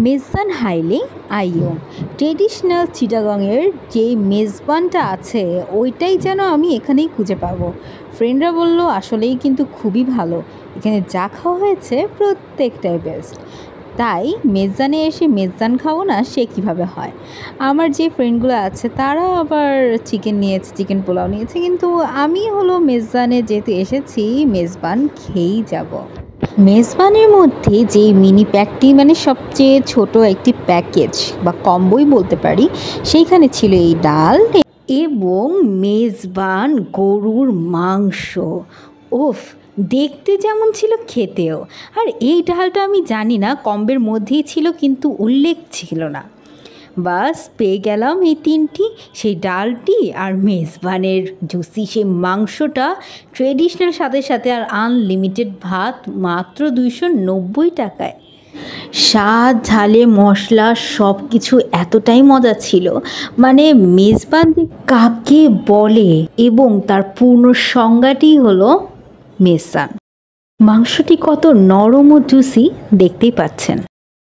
মেজবান হাইলে আইয়ং traditional চিটাগংয়ের যে মেজবানটা আছে ওইটাই যেন আমি এখানেই খুঁজে পাবো। ফ্রেন্ডরা বলল আসলেই কিন্তু খুবই ভালো, এখানে যা খাওয়া হয়েছে প্রত্যেকটাই বেস্ট। তাই মেজবানে এসে মেজবান খাবো না সে কীভাবে হয়। আমার যে ফ্রেন্ডগুলো আছে তারা আবার চিকেন নিয়েছে, চিকেন পোলাও নিয়েছে, কিন্তু আমি হলো মেজবানে যেহেতু এসেছি মেজবান খেয়েই যাব। মেজবানের মধ্যে যে মিনি প্যাকটি মানে সবচেয়ে ছোট একটি প্যাকেজ বা কম্বোই বলতে পারি, সেইখানে ছিল এই ডাল এবং মেজবান গরুর মাংস। ওফ, দেখতে যেমন ছিল খেতেও। আর এই ডালটা আমি জানি না কম্বের মধ্যেই ছিল কিন্তু উল্লেখ ছিল না। বাস পেয়ে গেলাম এই তিনটি, সেই ডালটি আর মেজবানের জুসি সেই মাংসটা ট্রেডিশনাল সাথে সাথে আর আনলিমিটেড ভাত মাত্র 290 টাকায়। স্বাদ ঝালে মশলা সব কিছু এতটাই মজা ছিল, মানে মেজবান যে কাকে বলে এবং তার পূর্ণ সংজ্ঞাটি হলো মেজবান। মাংসটি কত নরম ও জুসি দেখতেই পাচ্ছেন।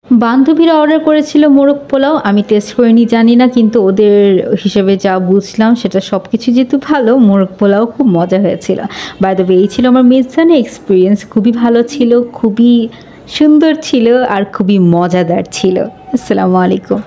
বান্ধবীরা অর্ডার করেছিল মোরগ পোলাও, আমি টেস্ট করিনি জানি না, কিন্তু ওদের হিসেবে যা বুঝলাম সেটা সব কিছু যেহেতু ভালো, মোরগ পোলাও খুব মজা হয়েছিল। বাই দ্য ওয়ে এই ছিল আমার মেজবানের এক্সপিরিয়েন্স, খুবই ভালো ছিল, খুবই সুন্দর ছিল আর খুবই মজাদার ছিল। আসসালামু আলাইকুম।